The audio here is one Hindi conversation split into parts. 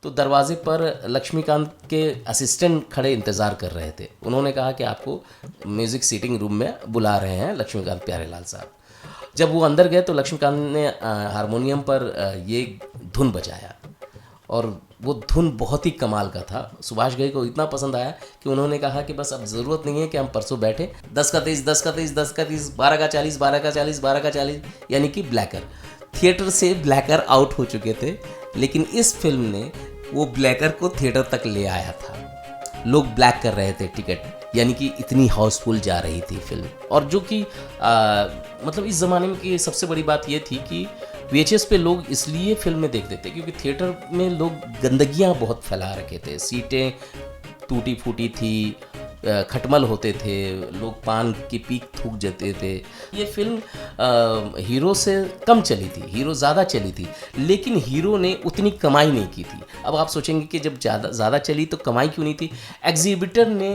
तो दरवाजे पर लक्ष्मीकांत के असिस्टेंट खड़े इंतज़ार कर रहे थे। उन्होंने कहा कि आपको म्यूज़िक सीटिंग रूम में बुला रहे हैं लक्ष्मीकांत प्यारेलाल साहब। जब वो अंदर गए तो लक्ष्मीकांत ने हारमोनियम पर ये धुन बजाया और वो धुन बहुत ही कमाल का था। सुभाष घई को इतना पसंद आया कि उन्होंने कहा कि बस अब ज़रूरत नहीं है कि हम परसों बैठे 10 का 30, 10 का 30, 10 का 30, 12 का 40, 12 का 40, 12 का 40, यानी कि ब्लैकर। थिएटर से ब्लैकर आउट हो चुके थे, लेकिन इस फिल्म ने वो ब्लैकर को थिएटर तक ले आया था। लोग ब्लैक कर रहे थे टिकट, यानी कि इतनी हाउसफुल जा रही थी फिल्म। और जो कि मतलब इस ज़माने में की सबसे बड़ी बात ये थी कि VHS पे लोग इसलिए फिल्में देखते थे क्योंकि थिएटर में लोग गंदगियाँ बहुत फैला रखे थे, सीटें टूटी फूटी थी, खटमल होते थे, लोग पान की पीक थूक जाते थे। ये फिल्म हीरो से कम चली थी, हीरो ज़्यादा चली थी, लेकिन हीरो ने उतनी कमाई नहीं की थी। अब आप सोचेंगे कि जब ज़्यादा चली तो कमाई क्यों नहीं थी? एग्जीबिटर ने।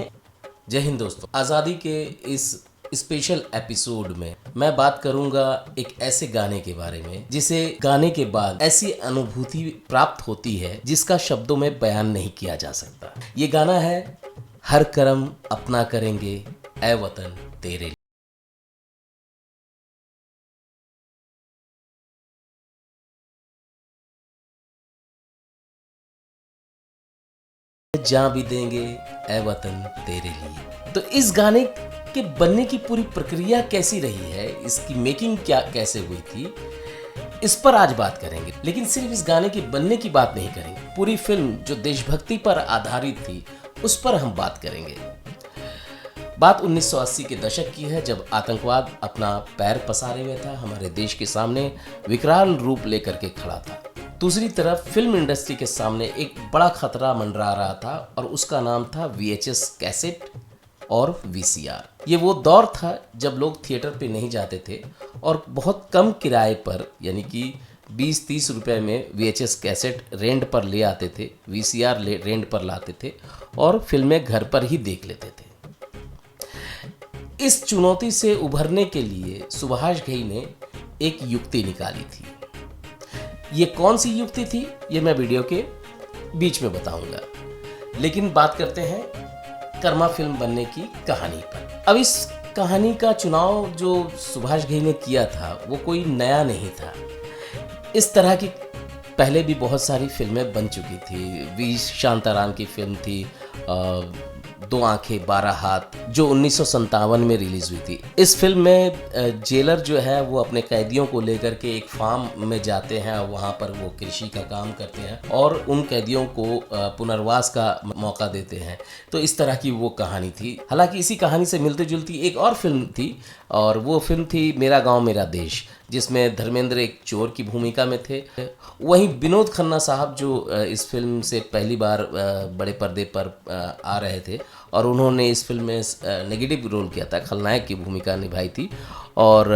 जय हिंद दोस्तों, आज़ादी के इस स्पेशल एपिसोड में मैं बात करूंगा एक ऐसे गाने के बारे में जिसे गाने के बाद ऐसी अनुभूति प्राप्त होती है जिसका शब्दों में बयान नहीं किया जा सकता। ये गाना है हर करम अपना करेंगे ऐ वतन तेरे लिए। जान भी देंगे ऐ वतन तेरे लिए। तो इस गाने के बनने की पूरी प्रक्रिया कैसी रही है, इसकी मेकिंग क्या कैसे हुई थी, इस पर आज बात करेंगे। लेकिन सिर्फ इस गाने के बनने की बात नहीं करेंगे, पूरी फिल्म जो देशभक्ति पर आधारित थी उस पर हम बात करेंगे। बात 1980 के दशक की है, जब आतंकवाद अपना पैर पसारे हुए था, हमारे देश के सामने विकराल रूप लेकर के खड़ा था। दूसरी तरफ फिल्म इंडस्ट्री के सामने एक बड़ा खतरा मंडरा रहा था और उसका नाम था VHS कैसेट और VCR। ये वो दौर था जब लोग थिएटर पे नहीं जाते थे और बहुत कम किराए पर, यानी कि 20-30 रुपए में VHS कैसेट रेंट पर ले आते थे, VCR रेंट पर लाते थे और फिल्में घर पर ही देख लेते थे। इस चुनौती से उभरने के लिए सुभाष घई ने एक युक्ति निकाली थी। ये कौन सी युक्ति थी, ये मैं वीडियो के बीच में बताऊंगा, लेकिन बात करते हैं कर्मा फिल्म बनने की कहानी पर। अब इस कहानी का चुनाव जो सुभाष घई ने किया था वो कोई नया नहीं था। इस तरह की पहले भी बहुत सारी फिल्में बन चुकी थी। वी शांताराम की फिल्म थी दो आंखें 12 हाथ, जो 1957 में रिलीज हुई थी। इस फिल्म में जेलर जो है वो अपने कैदियों को लेकर के एक फार्म में जाते हैं, वहाँ पर वो कृषि का काम करते हैं और उन कैदियों को पुनर्वास का मौका देते हैं। तो इस तरह की वो कहानी थी। हालांकि इसी कहानी से मिलती जुलती एक और फिल्म थी और वो फिल्म थी मेरा गाँव मेरा देश, जिसमें धर्मेंद्र एक चोर की भूमिका में थे। वहीं विनोद खन्ना साहब जो इस फिल्म से पहली बार बड़े पर्दे पर आ रहे थे और उन्होंने इस फिल्म में नेगेटिव रोल किया था, खलनायक की भूमिका निभाई थी और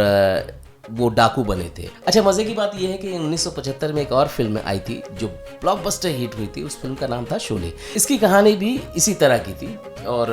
वो डाकू बने थे। अच्छा, मज़े की बात यह है कि 1975 में एक और फिल्म आई थी जो ब्लॉकबस्टर हिट हुई थी। उस फिल्म का नाम था शोले। इसकी कहानी भी इसी तरह की थी और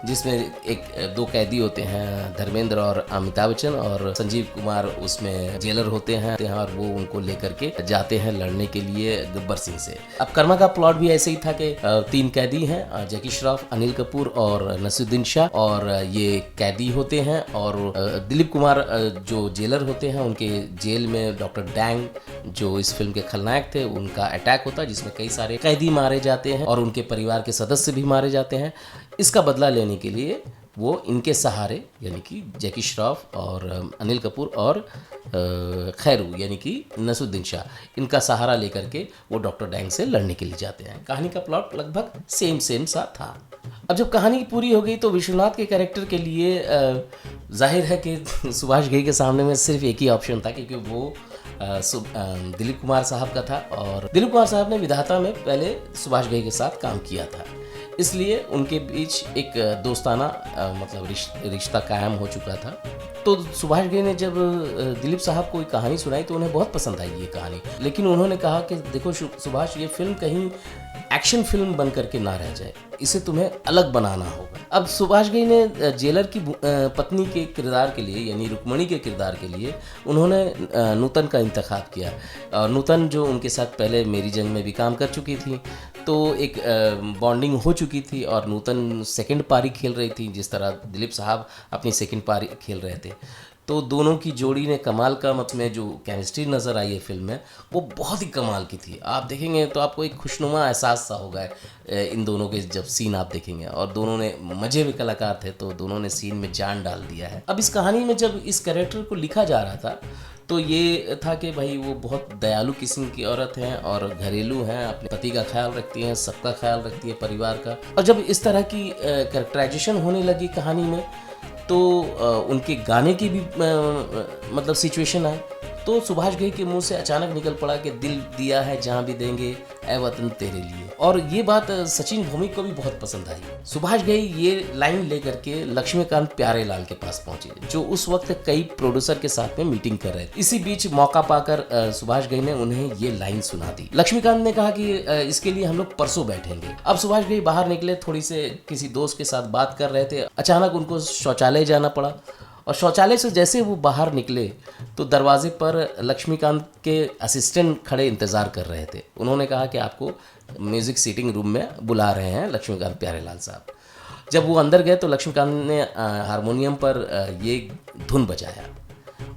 जिसमें एक दो कैदी होते हैं, धर्मेंद्र और अमिताभ बच्चन, और संजीव कुमार उसमें जेलर होते हैं और वो उनको लेकर के जाते हैं लड़ने के लिए गब्बर सिंह से। अब कर्मा का प्लॉट भी ऐसे ही था कि 3 कैदी हैं, जैकी श्रॉफ, अनिल कपूर और नसीरुद्दीन शाह, और ये कैदी होते हैं और दिलीप कुमार जो जेलर होते हैं, उनके जेल में डॉक्टर डैंग जो इस फिल्म के खलनायक थे उनका अटैक होता है, जिसमें कई सारे कैदी मारे जाते हैं और उनके परिवार के सदस्य भी मारे जाते हैं। इसका बदला लेने के लिए वो इनके सहारे, यानी कि जैकी श्रॉफ और अनिल कपूर और खैरू यानी कि नसीरुद्दीन शाह, इनका सहारा लेकर के वो डॉक्टर डैंग से लड़ने के लिए जाते हैं। कहानी का प्लॉट लगभग सेम सा था। अब जब कहानी पूरी हो गई तो विश्वनाथ के कैरेक्टर के लिए जाहिर है कि सुभाष घई के सामने में सिर्फ एक ही ऑप्शन था, क्योंकि वो दिलीप कुमार साहब का था और दिलीप कुमार साहब ने विधाता में पहले सुभाष घई के साथ काम किया था, इसलिए उनके बीच एक दोस्ताना मतलब रिश्ता कायम हो चुका था। तो सुभाष घई ने जब दिलीप साहब को कहानी सुनाई तो उन्हें बहुत पसंद आई ये कहानी, लेकिन उन्होंने कहा कि देखो सुभाष, ये फिल्म कहीं एक्शन फिल्म बन करके ना रह जाए, इसे तुम्हें अलग बनाना होगा। अब सुभाष घई ने जेलर की पत्नी के किरदार के लिए यानी रुक्मणी के किरदार के लिए उन्होंने नूतन का इंतखाब किया। और नूतन जो उनके साथ पहले मेरी जंग में भी काम कर चुकी थी, तो एक बॉन्डिंग हो चुकी थी और नूतन सेकंड पारी खेल रही थी जिस तरह दिलीप साहब अपनी सेकंड पारी खेल रहे थे। तो दोनों की जोड़ी ने कमाल का में जो केमिस्ट्री नज़र आई है फिल्म में, वो बहुत ही कमाल की थी। आप देखेंगे तो आपको एक खुशनुमा एहसास सा होगा इन दोनों के जब सीन आप देखेंगे। और दोनों ने मज़े में कलाकार थे, तो दोनों ने सीन में जान डाल दिया है। अब इस कहानी में जब इस कैरेक्टर को लिखा जा रहा था तो ये था कि भाई वो बहुत दयालु किस्म की औरत हैं और घरेलू हैं, अपने पति का ख्याल रखती हैं, सबका ख्याल रखती है, परिवार का। और जब इस तरह की कैरेक्टराइजेशन होने लगी कहानी में, तो उनके गाने की भी मतलब सिचुएशन आई, तो सुभाष घई के मुंह से अचानक निकल पड़ा कि दिल दिया है जहां भी देंगे ए वतन तेरे लिए। और ये बात सचिन भौमिक को भी बहुत पसंद आई। सुभाष घई ये लाइन लेकर के लक्ष्मीकांत प्यारेलाल के पास पहुंचे, जो उस वक्त कई प्रोड्यूसर के साथ में मीटिंग कर रहे थे। इसी बीच मौका पाकर सुभाष घई ने उन्हें ये लाइन सुना दी। लक्ष्मीकांत ने कहा कि इसके लिए हम लोग परसों बैठेंगे। अब सुभाष घई बाहर निकले, थोड़ी से किसी दोस्त के साथ बात कर रहे थे, अचानक उनको शौचालय जाना पड़ा। और शौचालय से जैसे वो बाहर निकले तो दरवाजे पर लक्ष्मीकांत के असिस्टेंट खड़े इंतज़ार कर रहे थे। उन्होंने कहा कि आपको म्यूज़िक सीटिंग रूम में बुला रहे हैं लक्ष्मीकांत प्यारेलाल साहब। जब वो अंदर गए तो लक्ष्मीकांत ने हारमोनियम पर ये धुन बजाया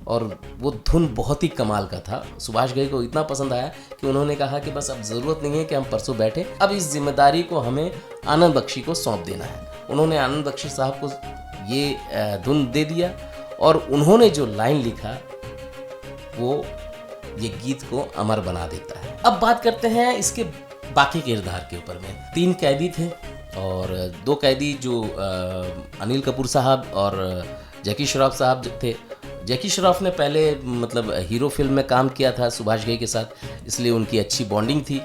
और वो धुन बहुत ही कमाल का था। सुभाष घई को इतना पसंद आया कि उन्होंने कहा कि बस अब ज़रूरत नहीं है कि हम परसों बैठे, अब इस जिम्मेदारी को हमें आनंद बख्शी को सौंप देना है। उन्होंने आनंद बख्शी साहब को ये धुन दे दिया और उन्होंने जो लाइन लिखा वो ये गीत को अमर बना देता है। अब बात करते हैं इसके बाकी किरदार के ऊपर में। 3 कैदी थे और 2 कैदी जो अनिल कपूर साहब और जैकी श्रॉफ साहब थे। जैकी श्रॉफ ने पहले मतलब हीरो फिल्म में काम किया था सुभाष घई के साथ, इसलिए उनकी अच्छी बॉन्डिंग थी।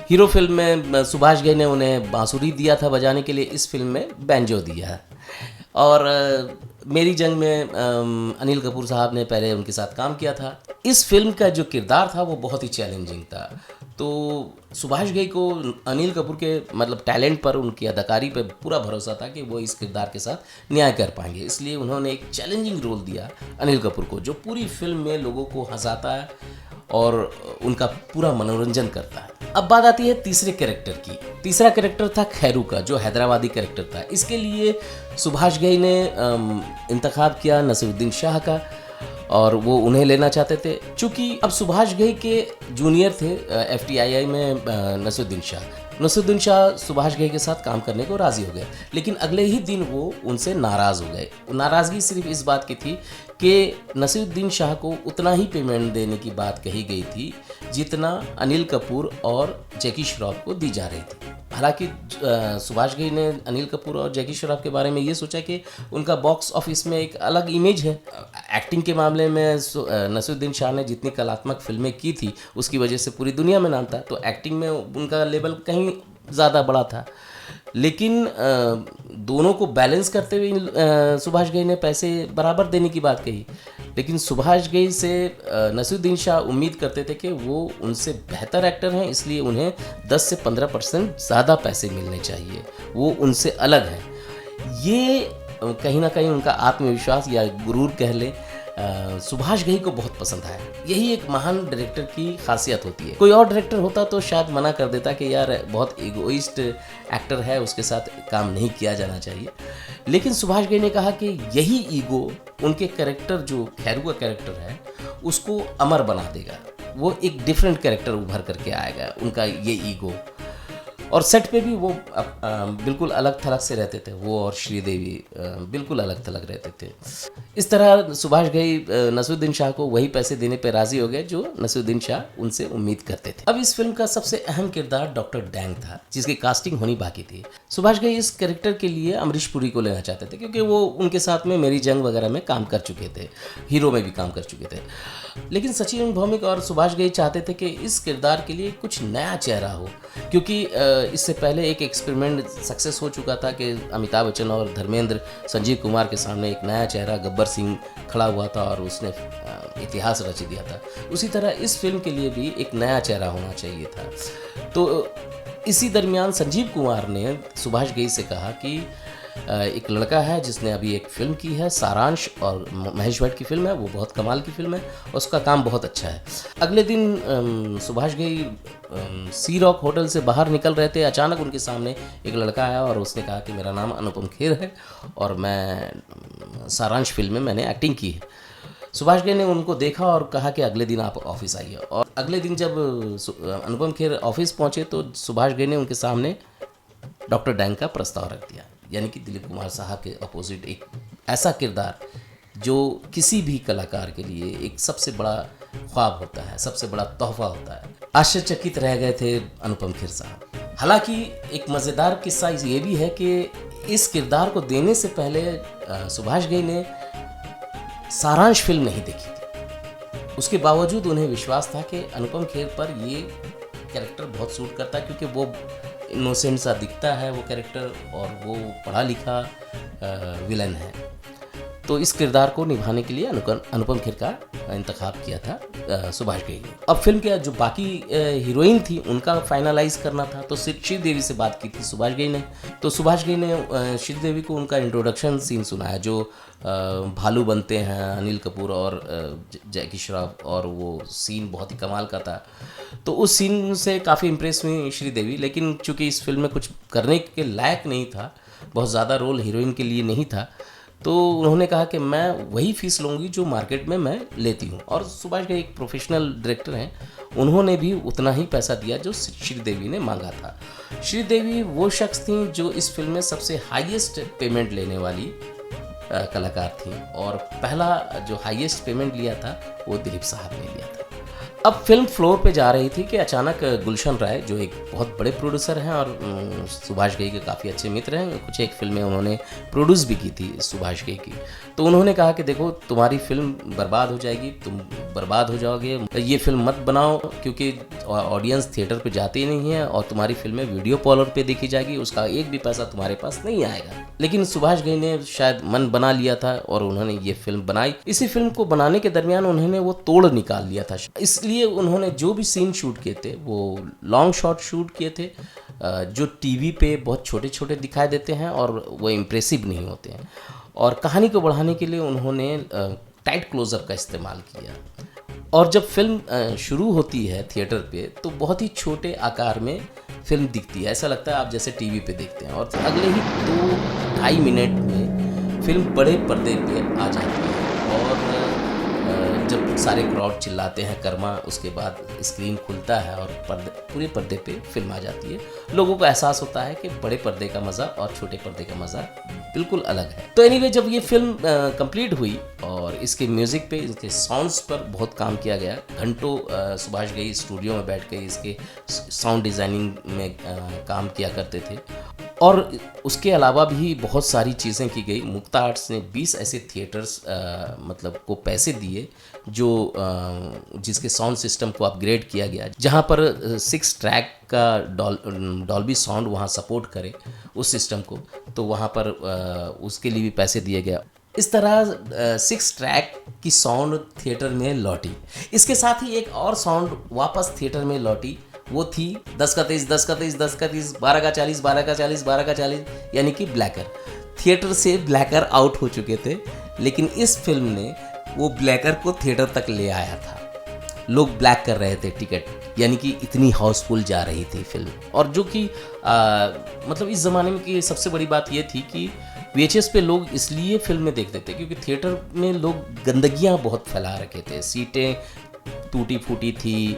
हीरो फिल्म में सुभाष घई ने उन्हें बांसुरी दिया था बजाने के लिए, इस फिल्म में बैंजो दिया। और मेरी जंग में अनिल कपूर साहब ने पहले उनके साथ काम किया था। इस फिल्म का जो किरदार था वो बहुत ही चैलेंजिंग था। तो सुभाष घई को अनिल कपूर के मतलब टैलेंट पर, उनकी अदाकारी पर पूरा भरोसा था कि वो इस किरदार के साथ न्याय कर पाएंगे, इसलिए उन्होंने एक चैलेंजिंग रोल दिया अनिल कपूर को, जो पूरी फिल्म में लोगों को हंसाता है और उनका पूरा मनोरंजन करता है। अब बात आती है तीसरे कैरेक्टर की। तीसरा कैरेक्टर था खैरू का, जो हैदराबादी कैरेक्टर था। इसके लिए सुभाष घई ने इंतखाब किया नसीरुद्दीन शाह का और वो उन्हें लेना चाहते थे। चूँकि अब सुभाष घई के जूनियर थे FTII में नसीरुद्दीन शाह। नसीरुद्दीन शाह सुभाष घई के साथ काम करने को राज़ी हो गए, लेकिन अगले ही दिन वो उनसे नाराज़ हो गए। नाराज़गी सिर्फ इस बात की थी कि नसीरुद्दीन शाह को उतना ही पेमेंट देने की बात कही गई थी जितना अनिल कपूर और जैकी श्रॉफ को दी जा रही थी। हालांकि सुभाष घई ने अनिल कपूर और जैकी श्रॉफ के बारे में ये सोचा कि उनका बॉक्स ऑफिस में एक अलग इमेज है। एक्टिंग के मामले में नसीरुद्दीन शाह ने जितनी कलात्मक फिल्में की थी उसकी वजह से पूरी दुनिया में नाम था, तो एक्टिंग में उनका लेवल कहीं ज़्यादा बड़ा था। लेकिन दोनों को बैलेंस करते हुए सुभाष घई ने पैसे बराबर देने की बात कही, लेकिन सुभाष घई से नसीरुद्दीन शाह उम्मीद करते थे कि वो उनसे बेहतर एक्टर हैं, इसलिए उन्हें 10 से 15% ज़्यादा पैसे मिलने चाहिए, वो उनसे अलग हैं। ये कहीं ना कहीं उनका आत्मविश्वास या गुरूर कह लें सुभाष घई को बहुत पसंद आया। यही एक महान डायरेक्टर की खासियत होती है। कोई और डायरेक्टर होता तो शायद मना कर देता कि यार बहुत इगोइस्ट एक्टर है, उसके साथ काम नहीं किया जाना चाहिए, लेकिन सुभाष घई ने कहा कि यही ईगो उनके कैरेक्टर, जो खैरू का कैरेक्टर है, उसको अमर बना देगा। वो एक डिफरेंट कैरेक्टर उभर करके आएगा, उनका ये ईगो। और सेट पे भी वो बिल्कुल अलग थलग से रहते थे, वो और श्रीदेवी बिल्कुल अलग थलग रहते थे। इस तरह सुभाष घई नसीरुद्दीन शाह को वही पैसे देने पे राजी हो गए जो नसीरुद्दीन शाह उनसे उम्मीद करते थे। अब इस फिल्म का सबसे अहम किरदार डॉक्टर डैंग था, जिसकी कास्टिंग होनी बाकी थी। सुभाष घई इस कैरेक्टर के लिए अमरीश पुरी को लेना चाहते थे, क्योंकि वो उनके साथ में मेरी जंग वगैरह में काम कर चुके थे, हीरो में भी काम कर चुके थे। लेकिन सचिन भौमिक और सुभाष घई चाहते थे कि इस किरदार के लिए कुछ नया चेहरा हो, क्योंकि इससे पहले एक एक्सपेरिमेंट सक्सेस हो चुका था कि अमिताभ बच्चन और धर्मेंद्र संजीव कुमार के सामने एक नया चेहरा गब्बर सिंह खड़ा हुआ था और उसने इतिहास रच दिया था। उसी तरह इस फिल्म के लिए भी एक नया चेहरा होना चाहिए था। तो इसी दरमियान संजीव कुमार ने सुभाष घई से कहा कि एक लड़का है जिसने अभी एक फ़िल्म की है सारांश, और महेश भट्ट की फ़िल्म है, वो बहुत कमाल की फ़िल्म है, उसका काम बहुत अच्छा है। अगले दिन सुभाष घई सी रॉक होटल से बाहर निकल रहे थे, अचानक उनके सामने एक लड़का आया और उसने कहा कि मेरा नाम अनुपम खेर है और मैं सारांश फ़िल्म में मैंने एक्टिंग की है। सुभाष घई ने उनको देखा और कहा कि अगले दिन आप ऑफिस आइए, और अगले दिन जब अनुपम खेर ऑफिस पहुंचे तो सुभाष घई ने उनके सामने डॉक्टर डैंग का प्रस्ताव रख दिया, यानी कि दिलीप कुमार साहब के अपोजिट एक ऐसा किरदार जो किसी भी कलाकार के लिए एक सबसे बड़ा ख्वाब होता है, सबसे बड़ा तोहफा होता है। आश्चर्यचकित रह गए थे अनुपम खेर साहब। हालांकि एक मज़ेदार किस्सा ये भी है कि इस किरदार को देने से पहले सुभाष घई ने सारांश फिल्म नहीं देखी थी। उसके बावजूद उन्हें विश्वास था कि अनुपम खेर पर ये कैरेक्टर बहुत सूट करता है, क्योंकि वो इनोसेंट सा दिखता है वो कैरेक्टर, और वो पढ़ा लिखा विलन है। तो इस किरदार को निभाने के लिए अनुपम खेर का इंतखाब किया था सुभाष घई ने। अब फिल्म के जो बाकी हीरोइन थी उनका फाइनलाइज करना था, तो श्रीदेवी से बात की थी सुभाष घई ने। तो सुभाष घई ने श्रीदेवी को उनका इंट्रोडक्शन सीन सुनाया, जो भालू बनते हैं अनिल कपूर और जैकी श्रॉफ, और वो सीन बहुत ही कमाल का था। तो उस सीन से काफ़ी इम्प्रेस हुई श्रीदेवी, लेकिन चूंकि इस फिल्म में कुछ करने के लायक नहीं था, बहुत ज़्यादा रोल हीरोइन के लिए नहीं था, तो उन्होंने कहा कि मैं वही फीस लूँगी जो मार्केट में मैं लेती हूँ। और सुभाष घई एक प्रोफेशनल डायरेक्टर हैं, उन्होंने भी उतना ही पैसा दिया जो श्रीदेवी ने मांगा था। श्रीदेवी वो शख्स थी जो इस फिल्म में सबसे हाईएस्ट पेमेंट लेने वाली कलाकार थी, और पहला जो हाईएस्ट पेमेंट लिया था वो दिलीप साहब ने लिया था। अब फिल्म फ्लोर पे जा रही थी कि अचानक गुलशन राय, जो एक बहुत बड़े प्रोड्यूसर हैं और सुभाष घई के काफ़ी अच्छे मित्र हैं, कुछ एक फिल्में उन्होंने प्रोड्यूस भी की थी सुभाष घई की, तो उन्होंने कहा कि देखो तुम्हारी फिल्म बर्बाद हो जाएगी, तुम बर्बाद हो जाओगे, ये फिल्म मत बनाओ, क्योंकि ऑडियंस थिएटर पे जाती ही नहीं है और तुम्हारी फिल्में वीडियो कॉलर पे देखी जाएगी, उसका एक भी पैसा तुम्हारे पास नहीं आएगा। लेकिन सुभाष घई ने शायद मन बना लिया था और उन्होंने ये फिल्म बनाई। इसी फिल्म को बनाने के दरमियान उन्होंने वो तोड़ निकाल लिया था, इसलिए उन्होंने जो भी सीन शूट किए थे वो लॉन्ग शॉट शूट किए थे, जो टीवी पे बहुत छोटे छोटे दिखाई देते हैं और वो इम्प्रेसिव नहीं होते हैं। और कहानी को बढ़ाने के लिए उन्होंने टाइट क्लोजअप का इस्तेमाल किया, और जब फिल्म शुरू होती है थिएटर पे तो बहुत ही छोटे आकार में फिल्म दिखती है, ऐसा लगता है आप जैसे टीवी पे देखते हैं, और अगले ही 2-2.5 मिनट में फिल्म बड़े पर्दे पे आ जाती है। और जब सारे क्राउड चिल्लाते हैं कर्मा, उसके बाद स्क्रीन खुलता है और पूरे पर्दे पे फिल्म आ जाती है। लोगों को एहसास होता है कि बड़े पर्दे का मज़ा और छोटे पर्दे का मज़ा बिल्कुल अलग है। तो एनीवे, जब ये फिल्म कंप्लीट हुई और इसके म्यूज़िक पे, इसके साउंड्स पर बहुत काम किया गया, घंटों सुभाष घई स्टूडियो में बैठ के इसके साउंड डिज़ाइनिंग में काम किया करते थे, और उसके अलावा भी बहुत सारी चीज़ें की गई। मुक्ता आर्ट्स ने 20 ऐसे थिएटर्स मतलब को पैसे दिए जो जिसके साउंड सिस्टम को अपग्रेड किया गया, जहाँ पर 6 ट्रैक का डॉल्बी साउंड वहाँ सपोर्ट करे उस सिस्टम को, तो वहाँ पर उसके लिए भी पैसे दिए गए। इस तरह 6 ट्रैक की साउंड थिएटर में लौटी। इसके साथ ही एक और साउंड वापस थिएटर में लौटी, वो थी 10 का 30, 10 का 30, 10 का 30, 12 का 40, 12 का 40, 12 का 40, यानी कि ब्लैकर। थिएटर से ब्लैकर आउट हो चुके थे, लेकिन इस फिल्म ने वो ब्लैकर को थिएटर तक ले आया था। लोग ब्लैक कर रहे थे टिकट, यानी कि इतनी हाउसफुल जा रही थी फिल्म। और जो कि मतलब इस ज़माने में की सबसे बड़ी बात ये थी कि VHS पे लोग इसलिए फिल्में देखते थे क्योंकि थिएटर में लोग गंदगियाँ बहुत फैला रखे थे, सीटें टूटी फूटी थी,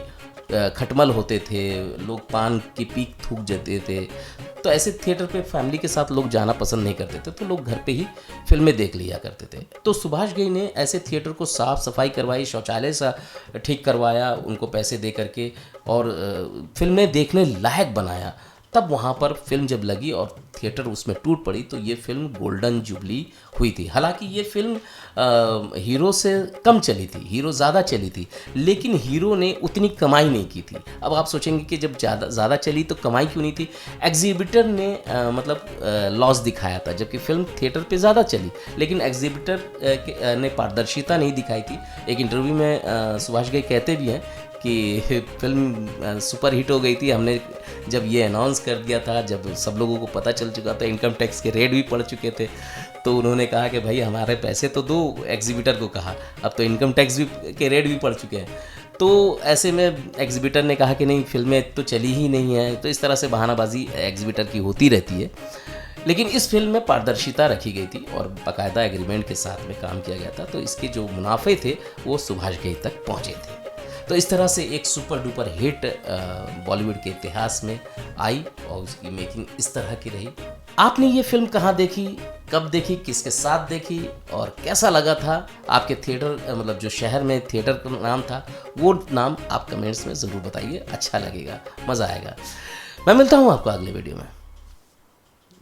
खटमल होते थे, लोग पान की पीक थूक जाते थे। तो ऐसे थिएटर पे फैमिली के साथ लोग जाना पसंद नहीं करते थे, तो लोग घर पे ही फिल्में देख लिया करते थे। तो सुभाष घई ने ऐसे थिएटर को साफ सफाई करवाई, शौचालय सा ठीक करवाया उनको पैसे दे करके, और फिल्में देखने लायक बनाया। तब वहाँ पर फिल्म जब लगी और थिएटर उसमें टूट पड़ी, तो ये फिल्म गोल्डन जुबली हुई थी। हालांकि ये फिल्म हीरो से कम चली थी, हीरो ज़्यादा चली थी, लेकिन हीरो ने उतनी कमाई नहीं की थी। अब आप सोचेंगे कि जब ज़्यादा चली तो कमाई क्यों नहीं थी? एग्जीबिटर ने मतलब लॉस दिखाया था, जबकि फिल्म थिएटर पे ज़्यादा चली, लेकिन एग्जीबिटर ने पारदर्शिता नहीं दिखाई थी। एक इंटरव्यू में सुभाष घई कहते भी हैं कि फिल्म सुपर हिट हो गई थी। हमने जब ये अनाउंस कर दिया था, जब सब लोगों को पता चल चुका था, इनकम टैक्स के रेट भी पड़ चुके थे, तो उन्होंने कहा कि भाई हमारे पैसे तो दो, एग्जीबिटर को कहा, अब तो इनकम टैक्स भी के रेट भी पड़ चुके हैं। तो ऐसे में एग्जीबिटर ने कहा कि नहीं, फिल्में तो चली ही नहीं है। तो इस तरह से बहानाबाजी एग्जीबिटर की होती रहती है। लेकिन इस फिल्म में पारदर्शिता रखी गई थी और बाकायदा एग्रीमेंट के साथ में काम किया गया था, तो इसके जो मुनाफे थे वो सुभाष घई तक पहुँचे थे। तो इस तरह से एक सुपर डुपर हिट बॉलीवुड के इतिहास में आई और उसकी मेकिंग इस तरह की रही। आपने ये फिल्म कहाँ देखी, कब देखी, किसके साथ देखी और कैसा लगा था? आपके थिएटर मतलब जो शहर में थिएटर का नाम था, वो नाम आप कमेंट्स में ज़रूर बताइए, अच्छा लगेगा, मज़ा आएगा। मैं मिलता हूँ आपको अगले वीडियो में।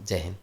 जय हिंद।